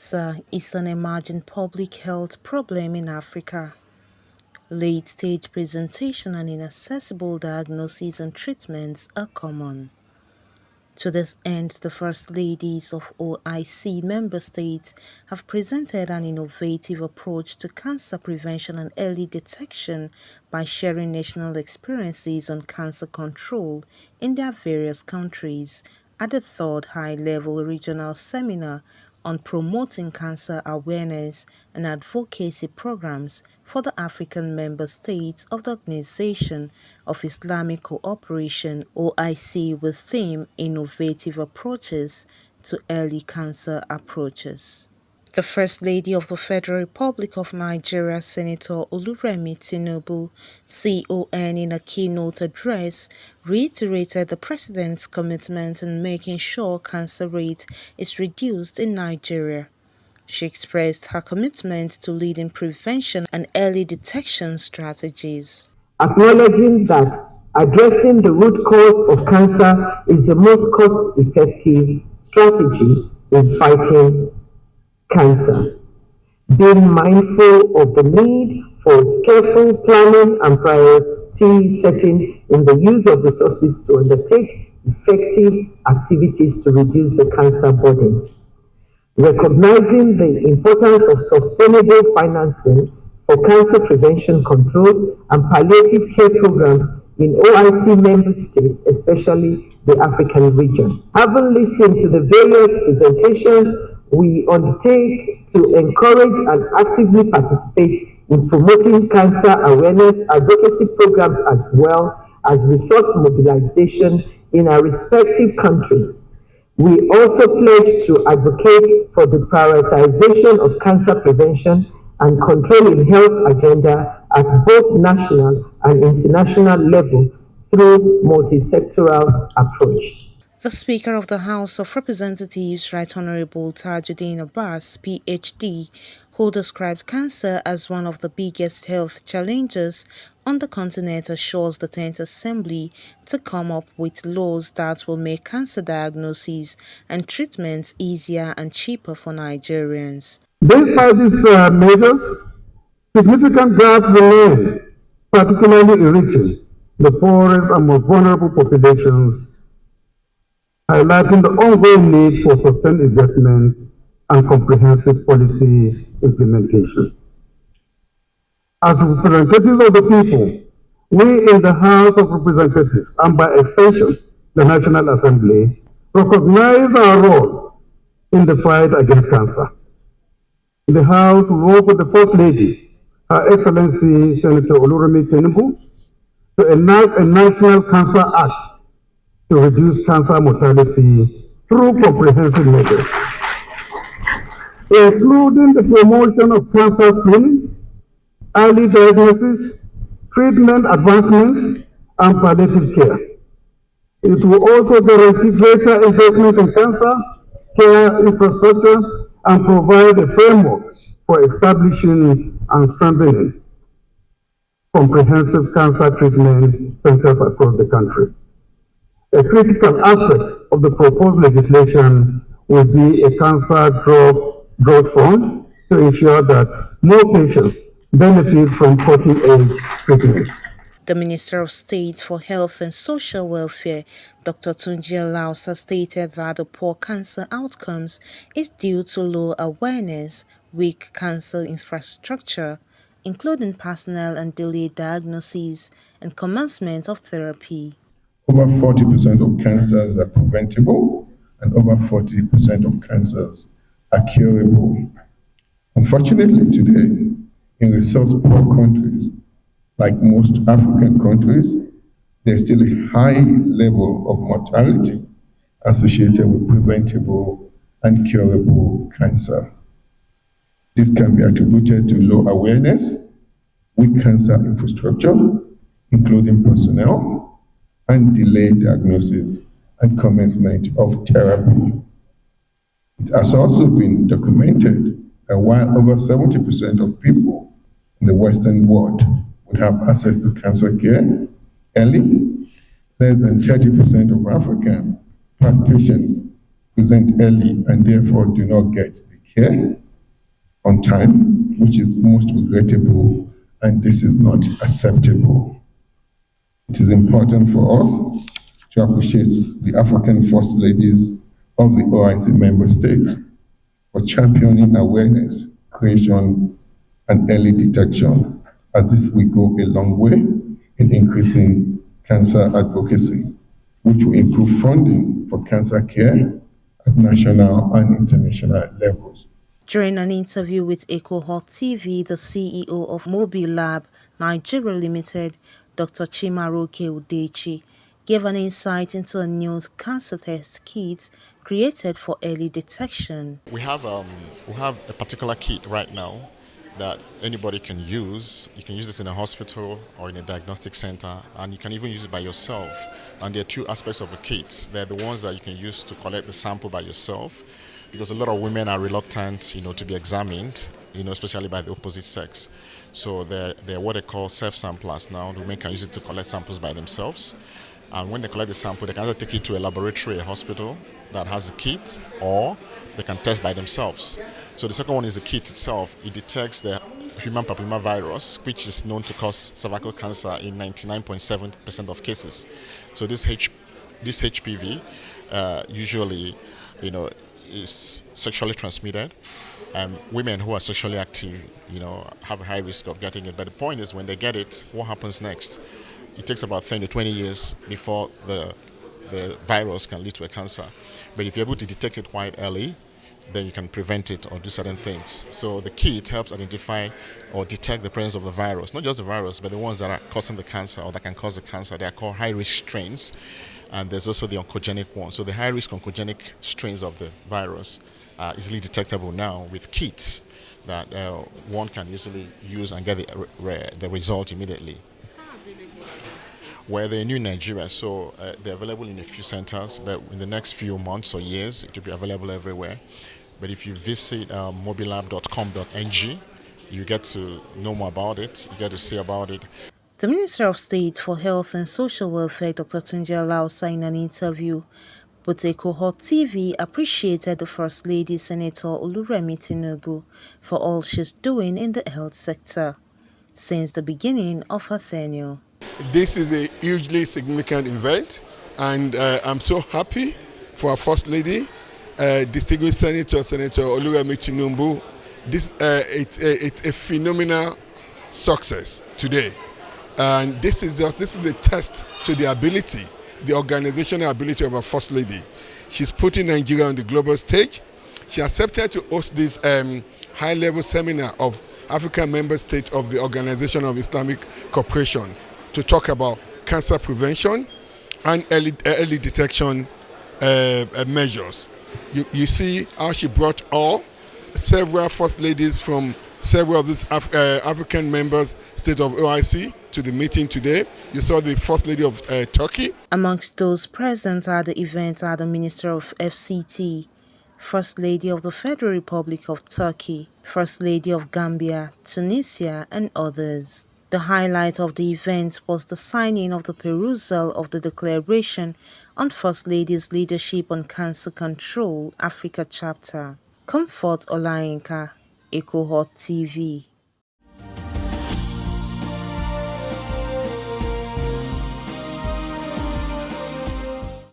Cancer is an emerging public health problem in Africa. Late-stage presentation and inaccessible diagnoses and treatments are common. To this end, the First Ladies of OIC member states have presented an innovative approach to cancer prevention and early detection by sharing national experiences on cancer control in their various countries at the third high-level regional seminar on promoting cancer awareness and advocacy programs for the African member states of the Organization of Islamic Cooperation (OIC) with theme Innovative Approaches to Early Cancer Approaches. The First Lady of the Federal Republic of Nigeria, Senator Oluremi Tinubu, CON, in a keynote address, reiterated the President's commitment in making sure cancer rate is reduced in Nigeria. She expressed her commitment to leading prevention and early detection strategies. Acknowledging that addressing the root cause of cancer is the most cost-effective strategy in fighting cancer. Being mindful of the need for careful planning and priority setting in the use of resources to undertake effective activities to reduce the cancer burden. Recognizing the importance of sustainable financing for cancer prevention control and palliative care programs in OIC member states, especially the African region. Having listened to the various presentations, we undertake to encourage and actively participate in promoting cancer awareness advocacy programs as well as resource mobilization in our respective countries. We also pledge to advocate for the prioritization of cancer prevention and control in health agenda at both national and international level through multi-sectoral approach. The Speaker of the House of Representatives, Right Honorable Tajuddin Abbas, PhD, who described cancer as one of the biggest health challenges on the continent, assures the 10th Assembly to come up with laws that will make cancer diagnosis and treatments easier and cheaper for Nigerians. Despite these measures, significant gaps remain, particularly in reaching the poorest and most vulnerable populations, highlighting the ongoing need for sustained investment and comprehensive policy implementation. As representatives of the people, we in the House of Representatives, and by extension, the National Assembly, recognize our role in the fight against cancer. The House will work with the First Lady, Her Excellency Senator Oluremi Tinubu, to enact a National Cancer Act to reduce cancer mortality through comprehensive measures, including the promotion of cancer screening, early diagnosis, treatment advancements, and palliative care. It will also guarantee greater investment in cancer care infrastructure and provide a framework for establishing and strengthening comprehensive cancer treatment centers across the country. A critical aspect of the proposed legislation will be a cancer drug fund to ensure that more patients benefit from cutting-edge treatments. The Minister of State for Health and Social Welfare, Dr. Tunji Alausa, stated that the poor cancer outcomes is due to low awareness, weak cancer infrastructure, including personnel and delayed diagnosis and commencement of therapy. Over 40% of cancers are preventable and over 40% of cancers are curable. Unfortunately today, in resource-poor countries, like most African countries, there's still a high level of mortality associated with preventable and curable cancer. This can be attributed to low awareness, weak cancer infrastructure, including personnel, and delayed diagnosis and commencement of therapy. It has also been documented that while over 70% of people in the Western world would have access to cancer care early, less than 30% of African patients present early and therefore do not get the care on time, which is most regrettable, and this is not acceptable. It is important for us to appreciate the African First Ladies of the OIC member states for championing awareness, creation, and early detection, as this will go a long way in increasing cancer advocacy, which will improve funding for cancer care at national and international levels. During an interview with EcoHot TV, the CEO of Mobile Lab Nigeria Limited, Dr. Chimaroke Udechi, gave an insight into a new cancer test kit created for early detection. We have a particular kit right now that anybody can use. You can use it in a hospital or in a diagnostic center, and you can even use it by yourself. And there are two aspects of the kits. They're the ones that you can use to collect the sample by yourself, because a lot of women are reluctant, to be examined, especially by the opposite sex. So they're what they call self-samplers now. The women can use it to collect samples by themselves. And when they collect the sample, they can either take it to a laboratory, a hospital that has a kit, or they can test by themselves. So the second one is the kit itself. It detects the human papillomavirus, which is known to cause cervical cancer in 99.7% of cases. So this HPV usually, is sexually transmitted, and women who are sexually active, have a high risk of getting it. But the point is, when they get it, what happens next? It takes about 10 to 20 years before the virus can lead to a cancer. But if you're able to detect it quite early, then you can prevent it or do certain things. So the kit helps identify or detect the presence of the virus, not just the virus, but the ones that are causing the cancer or that can cause the cancer. They are called high-risk strains. And there's also the oncogenic one. So the high-risk oncogenic strains of the virus are easily detectable now with kits that one can easily use and get the result immediately. Where they're new in Nigeria, so they're available in a few centers, but in the next few months or years, it will be available everywhere. But if you visit mobilab.com.ng, you get to know more about it, you get to see about it. The Minister of State for Health and Social Welfare, Dr. Tunji Alausa, in an interview with EcoHot TV, appreciated the First Lady, Senator Oluremi Tinubu, for all she's doing in the health sector since the beginning of her tenure. This is a hugely significant event, and I'm so happy for our First Lady, distinguished Senator Oluremi Tinubu. It's a phenomenal success today. And this is a test to the ability, the organizational ability of our First Lady. She's putting Nigeria on the global stage. She accepted to host this high-level seminar of African member states of the Organization of Islamic Cooperation to talk about cancer prevention and early detection measures. You see how she brought several First Ladies from several of these African members state of OIC to the meeting today. You saw the First Lady of Turkey. Amongst those present at the event are the Minister of FCT, First Lady of the Federal Republic of Turkey, First Lady of Gambia, Tunisia, and others. The highlight of the event was the signing of the perusal of the Declaration on First Lady's Leadership on Cancer Control, Africa Chapter. Comfort Olayinka, EcoHot TV.